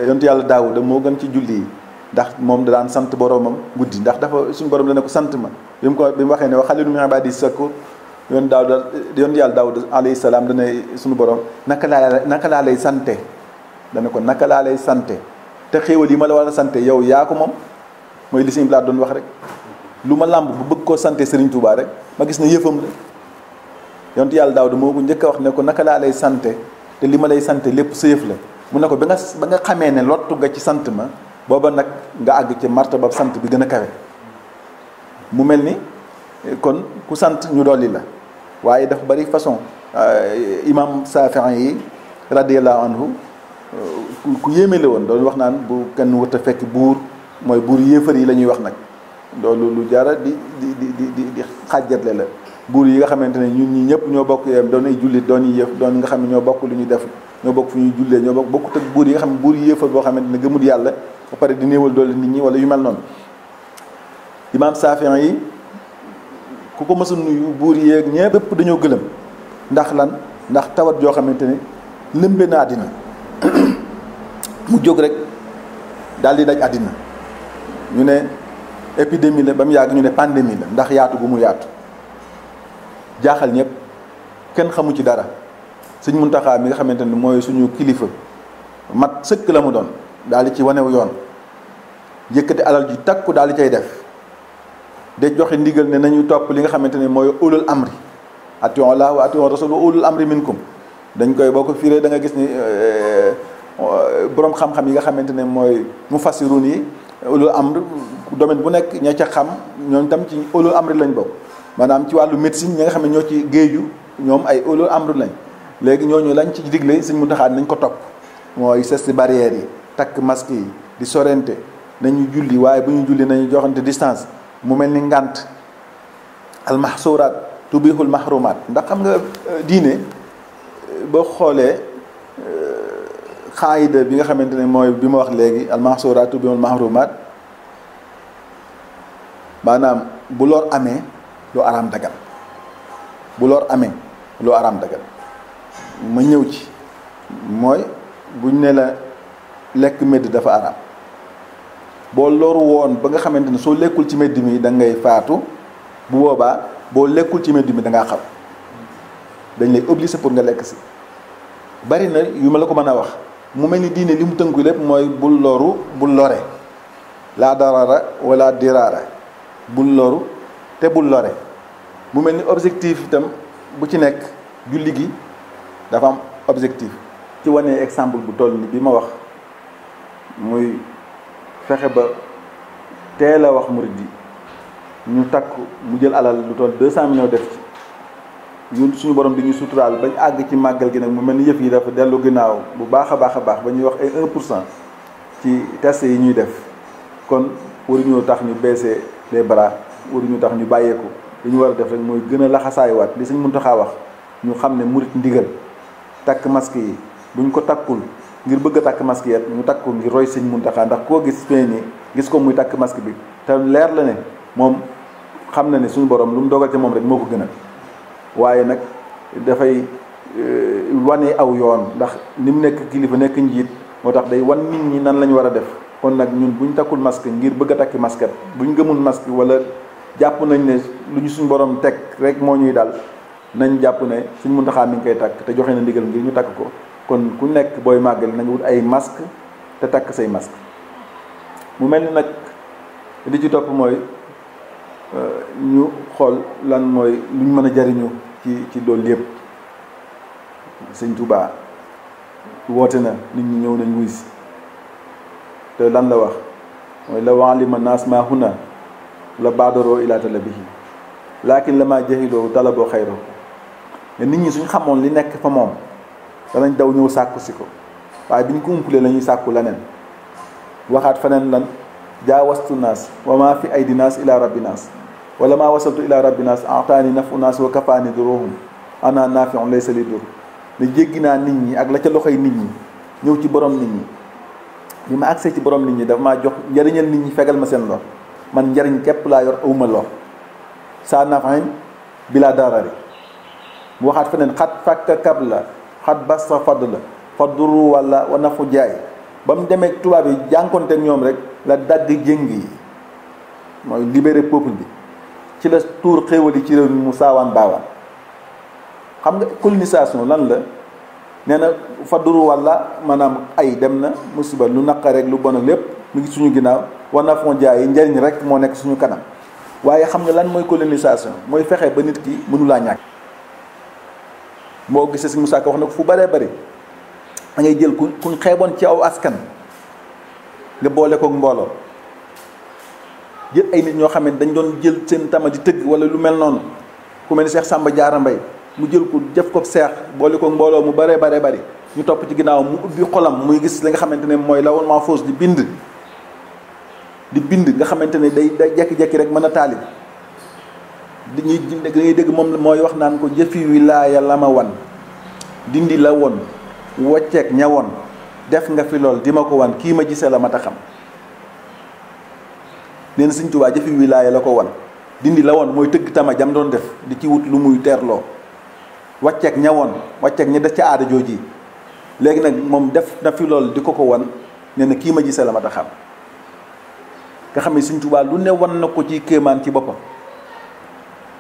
yonent yàlla Daawuda moo gën ci julli yi ndax moom da daan sant boromam guddi ndax dafa suñu borom da ne ko sant ma bi mu waxee ne wa xaliilun min ibaadi shakuur yoon yàlla Daawuda alayhi salaam dana suñu borom naka laa lay sante dana ko naka laa lay sante te xéewal yi ma la war a sante yow yaa ko moom mooy li sëñ bi laa doon wax rek lu ma làmb bu bëgg koo sante Serigne Touba rek ma gis na yëfam la yonent yàlla Daawuda moo ko njëkk a wax ne ko naka laa lay sante te li ma lay sante lépp sa yëf la mu ne ko ba nga xamee ne lottu nga ci sant ma booba nag nga àgg ci martaba sant bi gën a kawe mu mel ni kon ku sant ñu dolli la waaye dafa bari façon imam Saafi'i yi radiyallahu anhu ku yéeme la woon doon wax naan bu kenn wut a fekk buur mooy buur yéefar yi la ñuy wax nag loolu lu jara di xàjjatle la buur yi nga xamante ne ñun ñi ñëpp ñoo bokk yem doon ay jullit doon yi yëf doon nga xam ne ñoo bokk lu ñuy def ñoo bokk fu ñuy jullee ñoo bokk ak buur yi nga xam ne buur yi yéefar boo xamante ne gëmul yàlla ba pare di néewal doole nit ñi wala yu mel noonu imaam Saafi'i yi ku ko mësa nuyu buur yeeg ñëpp dañoo gëlëm ndax lan ndax tawat joo xamante ne lëmbe na àddina mu jóg rek daal di daj àddina ñu ne épidémie la ba mu yàgg ñu ne pandémie la ndax yaatu gu mu yaatu jaaxal ñëpp kenn xamu ci dara sëñ Muntaxa mi nga xamante ne mooy suñu kilifa mat sëkk la mu doon daal di ci wanew yoon yëkkati alal ji takku daal di cay def de joxe ndigal ne nañu topp li nga xamante ne mooy ulul amri atiiwu Allaah wa atiiwu rasuul wa ulul amri minkum dañ koy boo ko firee da nga gis ni boroom xam-xam yi nga xamante ne mooy mufassirun yi ulul amri domaine bu nekk ña ca xam ñoom tam ci ulul amri lañ bokk maanaam ci wàllu médecine ñi nga xam ne ñoo ci géeju ñoom ay ulul amri lañ léegi ñooñu lañ ci digle Sëñ Muntaxa nañ ko topp mooy geste barrières yi takk masque yi di sorente nañu julli waaye bu ñu julli nañu joxante distance mu mel ni ngànt almahsuraat tubihul mahrumaat ndax xam nga diine boo xoolee xaayida bi nga xamante ne mooy bi ma wax léegi almahsuraat tubihul mahrumaat maanaam bu lor amee lu araam dagal bu lor amee lu araam dagal ma ñëw ci mooy buñ ne la lekk medd dafa araam boo loru woon ba nga xamante ne soo lekkul ci medd mi da ngay faatu bu boobaa boo lekkul ci mbedd mi da ngaa xam dañ lay obligé pour nga lekk si. bari na yu ma la ko mën a wax mu mel ni diine li mu tënku lépp mooy bul loru bul lore laa darara wala diraara bul loru te bul lore mu mel ni objectif itam bu ci nekk julli gi dafa am objectif. ci wane exemple bu toll ni bi ma wax muy fexe ba teel a wax murid yi ñu takk mu jël alal lu toll 200 millions def ci ñun suñu borom di ñu suturaal bañ àgg ci màggal gi nag mu mel ni yëf yi dafa dellu ginnaaw bu baax a baax ba ñuy wax ay 1% ci test yi ñuy def kon waruñoo tax ñu baisser les bras waruñu tax ñu bàyyeeku li ñu war a def rek mooy gën a laxasaaywaat li Sëñ Muntaxa wax ñu xam ne murid ndigal takk masque yi buñ ko takkul ngir bëgg a takk masque yi ñu takk ko ngir roy Sëñ Muntaxa ndax koo gis fee nii gis ko muy takk masque bi te leer la ne moom xam na ne suñu borom lu mu dogal ci moom rek moo ko gënal waaye nag dafay wane aw yoon ndax ni mu nekk kilifa nekk njiit moo tax day wan nit ñi nan la ñu war a def kon nag ñun buñ takkul masque ngir bëgg a takki masque buñ gëmul masque wala jàpp nañ ne lu ñu suñu borom teg rek moo ñuy dal nañ jàpp ne Sëñ Muntaxa mi ngi koy takk te joxe na ndigal ngir ñu takk ko kon ku nekk booy màggal nañ wut ay masque te takk say masque mu mel ni nag li ci topp mooy ñu xool lan mooy lu ñu mën a jariñu ci loolu yëpp Sëñ Tuubaa woote na nit ñi ñëw nañ wuy si te lan la wax mooy la wa'alima naas maa huna la baadaroo ilaa talabihi laakin la maa jahiloo talaboo xayroo nit ñi suñ xamoon li nekk fa moom danañ daw ñëw sàkku si ko waaye bi ñu ko umpulee la ñuy sàkku leneen waxaat feneen lan jaawastu naas wa maa fi aydi naas ila rabbi naas wala maa wasaltu ila rabbi naas ataani nafu naas wa kafaani duruhum ana naafiun laysa li dur ne jéggi naa nit ñi ak la ca loxoy nit ñi ñëw ci borom nit ñi bi ma agsee ci borom nit ñi dafa maa jox njariñal nit ñi fegal ma seen lor man njariñ képp laa yor awma lor saa nafain bila darari mu waxaat feneen xat fakka kabla xat basta fadla faduru wala wa nafu jaay ba mu demee tubaab yi jànkonteeg ñoom rek la dagg jéng yi mooy libéré peuple bi ci la tuur xéewal yi ci réew mi mu saawaan baawaan xam nga colonisation lan la nee na faduru wala maanaam ay dem na musiba lu naqa rek lu bon ak lépp mu ngi suñu ginnaaw war na fon jaay yi njariñ rek moo nekk suñu kanam waaye xam nga lan mooy colonisation mooy fexe ba nit ki mënulaa ñàkk moo gisee si Musaa Ka wax na ko fu bëree bëri da ngay jël kuñ xeeboon ci aw askan nga boole kook mbooloo jël ay nit ñoo xam ne dañ doon jël seen tama di tëgg wala lu mel noonu ku mel ni Seex Sàmba Jaara Mbay mu jël ko def ko seex boole kook mbooloo mu bëree bëri ñu topp ci ginnaaw mu ubbi xolam muy gis li nga xamante ne mooy Lawhul Mahfuus di bind nga xamante ne day jekki-jekki rek mën a taalib dañuy da ngay dégg moom mooy wax naan ko jëfi wilaaya la ma wan dindi la woon wocceek ña woon def nga fi lool di ma ko wan kii ma gisee la ma ta xam nee na Sëñ Tuubaa jëfi wilaaya la ko wan dindi la woon mooy tëgg tama jam doon def di ci wut lu muy teerloo wacceek ña woon wacceek ña def ca aada jooji léegi nag moom def na fi lool di ko wan nee na kii ma gisee la ma ta xam nga xam ne Sëñ Tuubaa lu ne wan na ko ci kéemaan ci boppam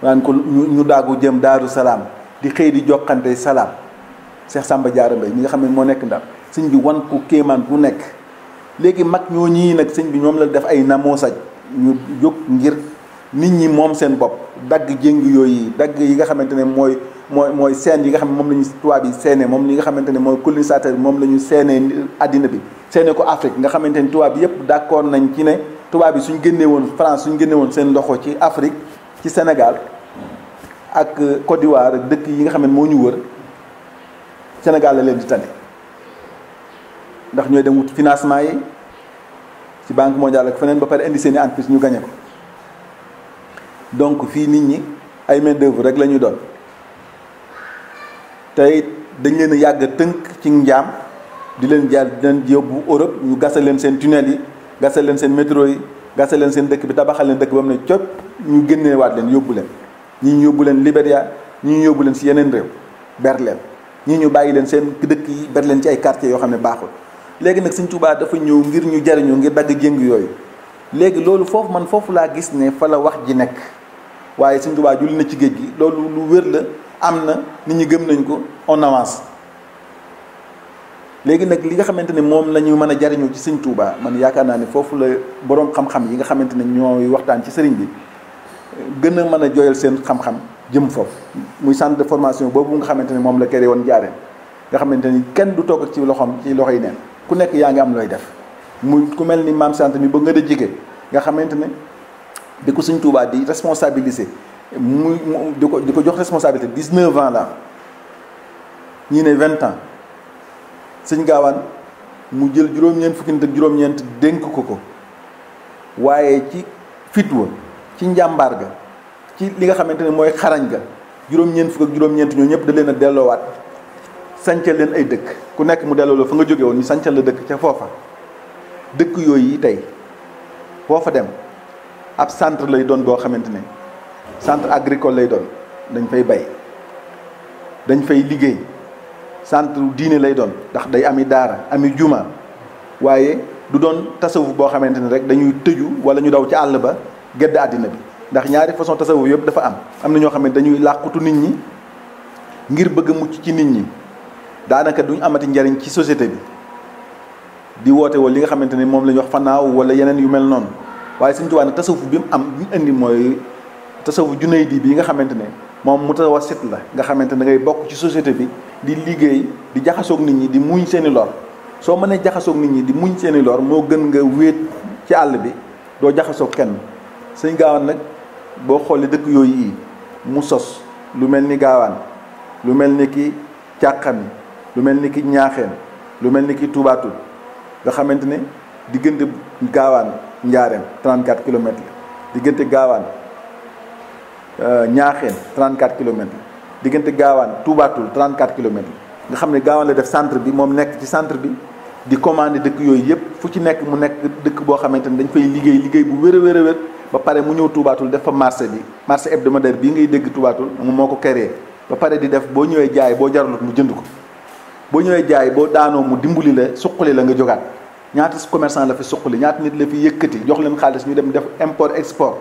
waan ko ñu daagu jëm Daaru Salaam di xëy di joxante salaam Seex Sàmba Jaara Mbay mi nga xam ne moo nekk Ndar sëñ bi wan ko kéemaan bu nekk léegi mag ñoo ñii nag sëñ bi ñoom la def ay namoo saj ñu jóg ngir nit ñi moom seen bopp dagg jéng yooyu dagg yi nga xamante ne mooy seen yi nga xam ne moom la ñu tubaab yi seene moom li nga xamante ne mooy colonisateur bi moom la ñu seenee àddina bi seene ko Afrique nga xamante ne tubaab bi yëpp d'accord nañ ci ne tubaab yi suñ génnee woon France suñ génnee woon seen loxo ci Afrique ci Sénégal ak Côte d'Ivoire ak dëkk yi nga xam ne moo ñu wër Sénégal la leen di tane ndax ñooy dem wut financement yi ci banque mondiale ak feneen ba pare indi seen i entreprise ñu gañe ko donc fii nit ñi ay main d'œuvre rek la ñuy doon tey dañ leen a yàgg a tënk ci njaam di leen jaar di leen yóbbu Europe ñu gasal leen seen tunnel yi gasal leen seen métro yi gasal leen seen dëkk bi tabaxal leen dëkk ba mu ne cop ñu génneewaat leen yóbbu leen ñii ñu yóbbu leen Libéria ñii ñu yóbbu leen si yeneen réew ber leen ñii ñu bàyyi leen seen dëkk yi ber leen ci ay quartiers yoo xam ne baaxul léegi nag Sëñ Tuubaa dafa ñëw ngir ñu jariñu ngir dagg jéng yooyu léegi loolu foofu laa gis ne fa la wax ji nekk waaye Sëñ Tuubaa julli na ci géej gi loolu lu wér la am na nit ñi gëm nañ ko on avance. léegi nag li nga xamante ne moom la ñu mën a jariñoo ci Sëñ Tuubaa man yaakaar naa ne foofu la boroom xam-xam yi nga xamante ne ñooy waxtaan ci sëriñ bi gën a mën a jooyal seen xam-xam jëm foofu muy centre de formation boobu nga xamante ne moom la créé woon Njaaréem nga xamante ni kenn du toog ci loxoom ci loxo yi neen ku nekk yaa ngi am looy def muy ku mel ni maam sant mi ba nga da jige nga xamante ne di ko Sëñ Tuubaa di responsabiliser muy di ko jox responsabilité 19 ans la ñii ne 20 ans Sëñ Gaawaan mu jël juróom-ñeent fukki nit ak juróom-ñeent dénk ko waaye ci fitwa ci njàmbaar ga ci li nga xamante ne mooy xarañ ga juróom-ñeent fukk ak juróom-ñeent ñoo ñëpp da leen a delloowaat sancal leen ay dëkk ku nekk mu delloo la fa nga jóge woon ñu sancal la dëkk ca foofa dëkk yooyu yi tey foofa dem ab centre lay doon boo xamante ne centre agricole lay doon dañ fay bay dañ fay liggéey centre diine lay doon ndax day ami daara ami juma waaye du doon tasawuf boo xamante ne rek dañuy tëju wala ñu daw ci àll ba gedd àddina bi ndax ñaari façon tasawuf yëpp dafa am na ñoo xam ne dañuy làqutu nit ñi ngir bëgg a mucc ci nit ñi daanaka duñ amati njariñ ci société bi di woote wala li nga xamante ne moom la ñuy wax fanaaw wala yeneen yu mel noonu waaye Sëñ Tuubaa ne tasawuf bi mu am bi mu indi mooy tasawuf Junaydi bi nga xamante ne moom mutawassit la nga xamante ne da ngay bokk ci société bi di liggéey di jaxasoog nit ñi di muñ seeni lor soo mënee jaxasoog nit ñi di muñ seeni lor moo gën nga wéet ci àll bi doo jaxasoog kenn. Sëñ Gaawaan nag boo xoolee dëkk yooyu yi mu sos lu mel ni Gaawaan lu mel ni ki Càqami lu mel ni ki Ñaaxeen lu mel ni ki Tuubaatul nga xamante ne diggante Gaawaan Njaareem 34 kilomètres la diggante Gaawaan Ñaaxeen 34 kilomètres la diggante Gaawaan Tuubaatul 34 kilomètres la nga xam ne Gaawaan la def centre bi moom nekk ci centre bi di commandé dëkk yooyu yëpp fu ci nekk mu nekk dëkk boo xamante ne dañ fay liggéey bu wér a wér a wér ba pare mu ñëw Tuubaatul def fa marché bi marché hebdomadaire bii ngay dégg Tuubaatul moom moo ko créé ba pare di def boo ñëwee jaay boo jaralut mu jënd ko boo ñëwee jaay boo daanoo mu dimbali la suqali la nga jógaat ñaata commerçant la fi suqali ñaata nit la fi yëkkati jox leen xaalis ñu dem def import export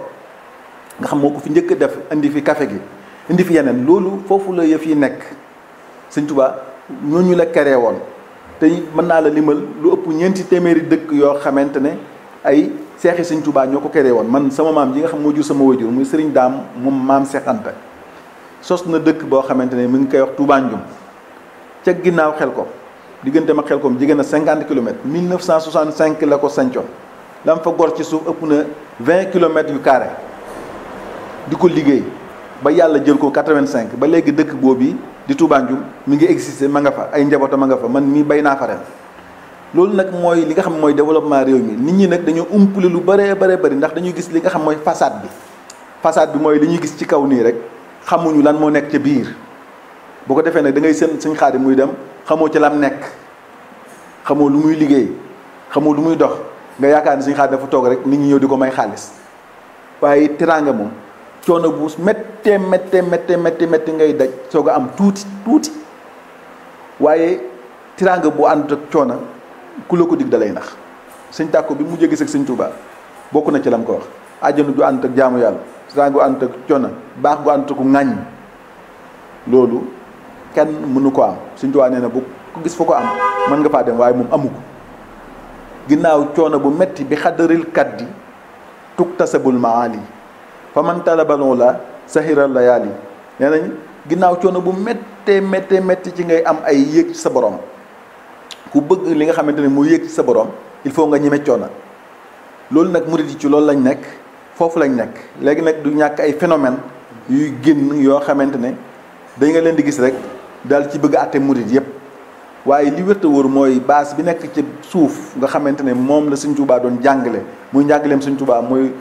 nga xam moo ko fi njëkk a def indi fi café gi indi fi yeneen loolu foofu la yëf yi nekk Sëñ Tuubaa ñooñu la créé woon te mën naa la limal lu ëpp ñeenti téeméeri dëkk yoo xamante ne ay seexi Sëñ Tuubaa ñoo ko créé woon man sama maam ji nga xam moo jur sama wajur muy Sëriñ Daam moom maam Seex Anta sos na dëkk boo xamante ne mi ngi koy wax Touba Ndioum ca ginnaaw Xelkom diggante ma Xelkom jigéen na 50 kilomètres 1965 la ko sancoon la mu fa gor ci suuf ëpp na 20 kilomètres yu carré di ko liggéey ba yàlla jël ko 85 ba léegi dëkk boobu di Touba Ndioum mi ngi existé ma nga fa ay njabootam ma nga fa man mii bay naa fa ren loolu nag mooy li nga xam mooy développement réew mi nit ñi nag dañoo umpale lu bëree bëri ndax dañuy gis li nga xam mooy façade bi mooy li ñuy gis ci kaw nii rek xamuñu lan moo nekk ca biir bu ko defee nag da ngay seen Sëñ Xaadim muy dem xamoo ci lam nekk xamoo lu muy liggéey xamoo lu muy dox nga yaakaar ne Sëñ Xaadim dafa toog rek nit ñi ñëw di ko may xaalis waaye teraanga moom coono bu méttee ngay daj soog a am tuuti waaye teraanga bu ànd ak coono ku la ko dig da lay nax Sëñ Tàkko bi mu gis ak Sëñ Tuubaa bokk na ci lam ko wax àjjana ju ànd ak jaamu yàlla teraanga gu ànd ak coono baax gu ànd ak ku ŋàññ loolu kenn mënu ko am Sëñ Tuubaa nee na bu ko gis fa ko am mën nga faa dem waaye moom amu ko ginnaaw coono bu metti bi xadaril kaddi tuktasabul maali fa man talabaloo la sahiral layaali nee nañ ginnaaw coono bu métti ci ngay am ay yéeg ci sa borom ku bëgg li nga xamante ne mu yéeg ci sa borom il faut nga ñeme coono loolu nag murid yi ci loolu lañ nekk foofu lañ nekk léegi nag du ñàkk ay phénomène yuy génn yoo xamante ne dañ nga leen di gis rek daal ci bëgg a àtte murid yépp waaye li wér te wóor mooy base bi nekk ci suuf nga xamante ne moom la Sëñ Tuubaa doon jàngale muy njàngaleem Sëñ Tuubaa muy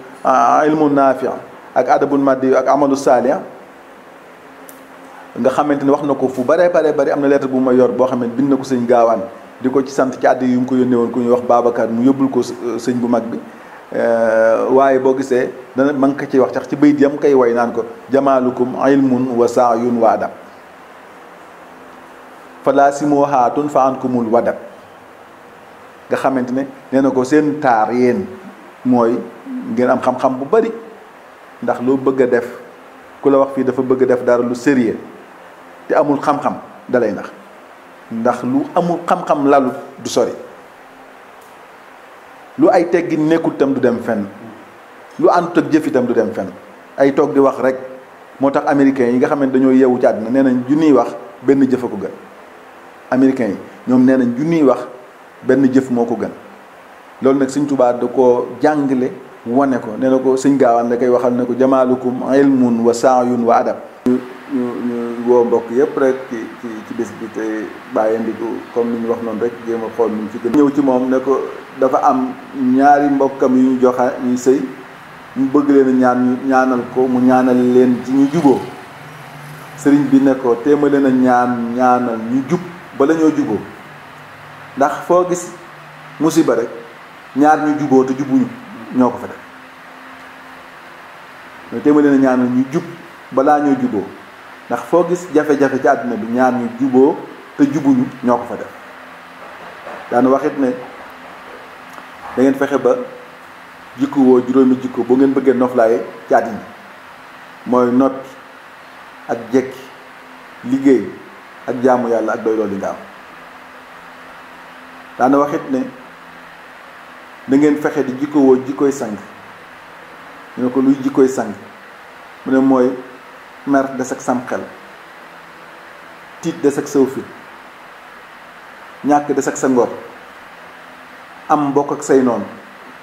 ilmu naafi ak adabul maddi ak amalu saalih nga xamante ne wax na ko fu bare am na lettre bu ma yor boo xam ne bind na ko Sëñ Gaawaan di ko ci sant ci àddi yu mu ko yónnee woon ku ñuy wax Babacar mu yóbbul ko sëñ bu mag bi waaye boo gisee dana ma ngi ko ciy wax sax ci bayit yam koy way naan ko jamaalukum ilmun wa saayun wa adab falaasimuhaatun fa ankumul wadab nga xamante ne nee na ko seen taar yéen mooy ngeen am xam-xam bu bari ndax loo bëgg a def ku la wax fii dafa bëgg def dara lu sérieux te amul xam-xam dalay nax, ndax lu amul xam-xam lalu du sori, lu ay teggi nekkul tam du dem fenn, lu àndut ak jëf itam du dem fenn, ay toog di wax rek. moo tax américains yi nga xam ne dañoo yeewu ci àddina nee nañ junniy wax benn jëf a ko gën. américains yi ñoom nee nañ junniy wax benn jëf moo ko gën. loolu nag Sëñ Tuubaa da koo jàngale wane ko, nee na ko Sëñ Gaawaan la koy waxal ne ko jamaalukum ilmun wa saayun wa adab. ñu woo mbokk yëpp rek ci bés bi te bàyyandiku comme ni ñu wax noonu rek jéem a xool ñu ci gën ñëw ci moom ne ko dafa am ñaari mbokkam yu ñu joxa ñuy sëy mu bëgg leen a ñaanal ko mu ñaanal leen ci ñu juboo. sëriñ bi ne ko téema leen a ñaanal ñu jub bala ñoo juboo, ndax foo gis musiba rek ñaar ñu juboo te jubuñu ñoo ko fa def. mais téema leen a ñaanal ñu jub balaa ñoo juboo, ndax foo gis jafe-jafe ci àdduna bi ñaar ñu juboo te jubuñu ñoo ko fa def. daana waxit ne da ngeen fexe ba jikko woo juróomi jikko boo ngeen bëggee noflaaye ci àddina, mooy noppi ak jekki, liggéey ak jaamu yàlla ak doy loolu li nga am. daana waxit ne da ngeen fexe di jikko woo jikkoy sang. ñu ne ko luy jikkoy sang, mu ne mooy mer des ak sam xel, tiit des ak saw fit, ñàkk des ak sa ngor, am mbokk ak say noonu,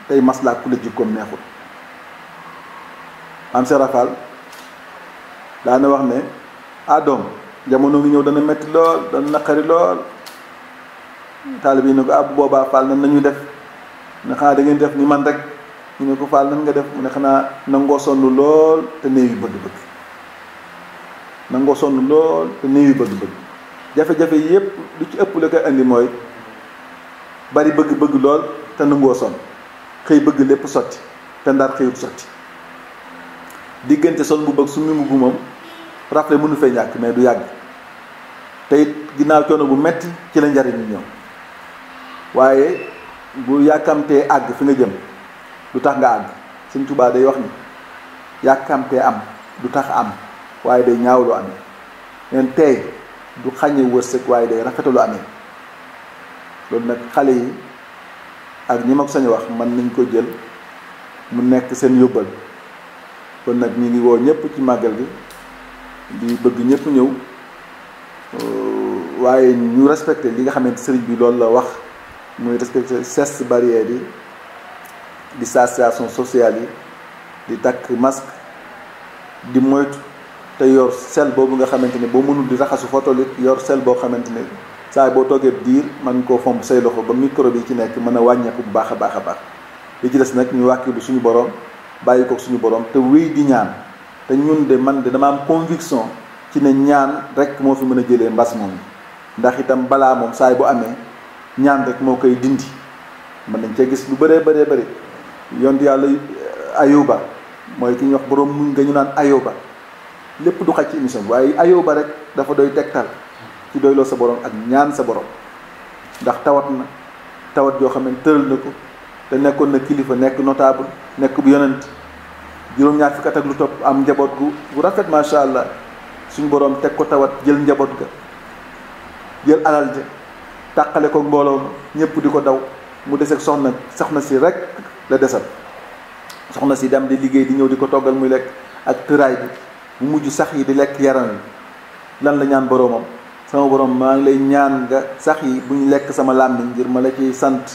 tey maslaa ku la jikkoom neexul. am serafal daana wax ne doom jamono ngi ñëw dana metti lool, dana naqari lool. taalib yi ne ko bu boobaa Fall nan nañu def, ne xanaa da ngeen def ni man rek. ñu ne ko Fall nan nga def, mu ne xanaa nangoo sonn lool te néew yu bëgg-bëgg. nangoo sonn lool te néew yu bëgg-bëgg. jafe-jafe yépp lu ci ëpp la koy andi mooy bari bëgg-bëgg lool te nangoo sonn, xëy bëgg lépp sotti te ndar xëyut sotti. diggante sol bu bëgg su mi bu moom rafle mënu fee ñàkk mais du yàgg, te it ginnaaw coono bu metti ci la njariñ ñu ñëw. waaye bu yàkkamtee àgg fi nga jëm du tax nga àgg. Sëñ Tuubaa day wax ni yàkkamtee am du tax am, waaye day ñaawlu amee. neen tey du xàññe wërsëg, waaye day rafetalu amee. loolu nag xale yi ak ñi ma ko sañ wax mën nañ ko jël mu nekk seen yóbbal. kon nag ñu ngi woo ñëpp ci màggal gi di bëgg ñëpp ñëw, waaye ñu respecté li nga xamante sëriñ bi loolu la wax, muy respecté gestes barrières yi, distanciation sociale yi, di takk masque, di moytu te yor sel boobu nga xamante ne boo mënul di raxasu fotolit yor sel boo xamante ne saa boo toogee diir mën koo fomp say loxo ba microbe yi ci nekk mën a wàññeeku bu baax a baax a baax. li ci des nag ñu wàkkilu suñu borom, bàyyi ko suñu borom te wéy di ñaan. te ñun de man de dama am conviction ci ne ñaan rek moo fi mën a jëlee mbas moom, ndax itam balaa moom saay bu amee ñaan rek moo koy dindi. mën nañ cee gis lu bëree bëri yonent yàlla Ayuba mooy ki ñuy wax borom muñ nga ñu naan Ayuba. lépp du xaj ci émission bi waaye Ayuba rek dafa doy tegtal ci doyloo sa borom ak ñaan sa borom, ndax tawat joo xam ne tëral na ko te nekkoon na kilifa, nekk notable, nekk bu yonent, juróom-ñaar fukki at ak lu topp, am njaboot gu rafet macha allah. suñu borom teg ko tawat, jël njaboot ga, jël alal ja, tàqale ko mbooloo ma ñëpp di ko daw, mu des ak soxna si rek la desal. soxna si dem di liggéey di ñëw di ko toggal muy lekk, ak tëraay bi mu mujj sax yi di lekk yaram yi. lan la ñaan boroomam, sama borom maa ngi lay ñaan nga sax yi buñ lekk sama làmmiñ ngir ma la ciy sant,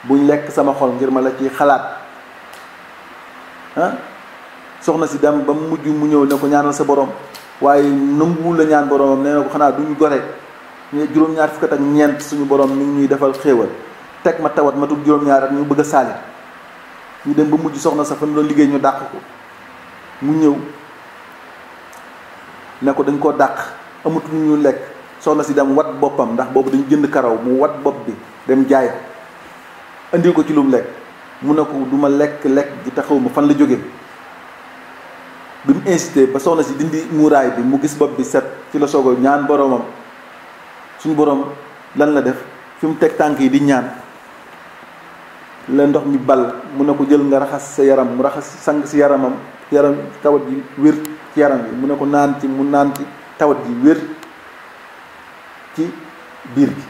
buñ lekk sama xol ngir ma la ciy xalaat. soxna si dem ba mujj mu ñëw ne ko ñaanal sa borom, waaye nanguwul la ñaan boromam. nee na ko xanaa duñu gore juróom-ñaar fukk ak ñeent suñu borom mi ngi ñuy defal xéewal, teg ma tawat ma tudd juróom-ñaar ak ñu bëgg a saalit. ñu dem ba mujj soxna sa fa ñu doon liggéey ñu dàq ko. mu ñëw ne ko dañ koo dàq, amatuñu ñu lekk. soxna si dem wat boppam, ndax boobu dañu jënd karaw, mu wat bopp bi dem jaay ko, andil ko ci lu mu lekk. mu ne ko du ma lekk gi taxaw ma fan la jógee. bi mu insisté ba soxna si dindi muuraay bi mu gis bopp bi set, ci la soog a ñaan boromam. suñu borom lan la def, fi mu teg tànk yi di ñaan la ndox mi ball. mu ne ko jël nga raxas sa yaram, mu raxas sang si yaram tawat ji wér. ci yaram bi mu ne ko naan ci mu naan ci tawat ji wér ci biir gi.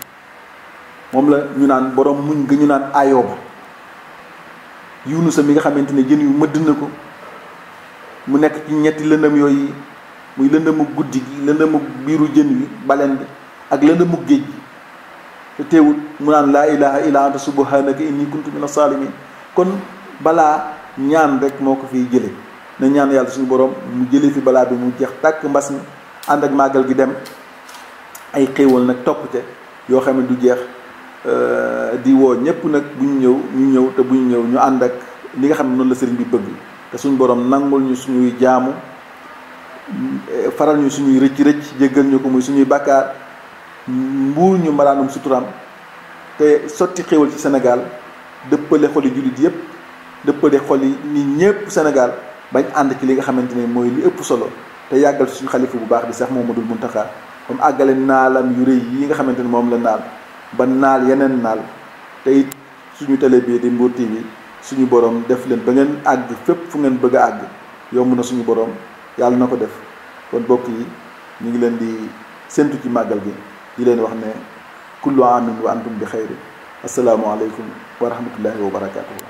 moom la ñu naan borom muñ nga ñu naan Ayooba Yunusa mi nga xamante ne jën yu mëdd na ko mu nekk ci ñetti lëndëm yooyu muy lëndëmu guddi gi lëndëmu biiru jën wi baleen bi ak lëndëmu géej gi te teewul mu naan laa ilaha illa anta subhanaka inni kuntu mina salimin. kon balaa ñaan rek moo ko fiy jële na ñaan yàlla suñu borom mu jële fi balaa bi mu jeex tàkk mbas mi ànd ak màggal gi dem ay xéewal nag topp te yoo xam ne du jeex. di woo ñëpp nag bu ñu ñëw te bu ñu ñëw ñu ànd ak li nga xam ne noonu la sëriñ bi bëgg te suñu borom nangul ñu suñuy jaamu faral ñu suñuy rëcc jéggal ñu ko muy suñuy bàkkaar mbuur ñu mbaraanum suturaam te sotti xéwal ci Sénégal dëppale xoli jullit yëpp dëppale xoli nit ñëpp Sénégal bañ ànd ci li nga xamante ne mooy li ëpp solo te yàggal suñu xalifa bu baax bi sax Mouhamadoul Mountakha comme àggale naalam yu rëy yi nga xamante ne moom la naal ba naal yeneen naal te it suñu télé bii di Mbour TV suñu borom def leen ba ngeen àgg fépp fu ngeen bëgg a àgg yomb na suñu borom yàlla na ko def. kon bokk yi ñu ngi leen di séntu ci màggal gi di leen wax ne kullu amin wa antum bi xayri assalaamu aleykum wa rahmatullahi wa barakatuhu.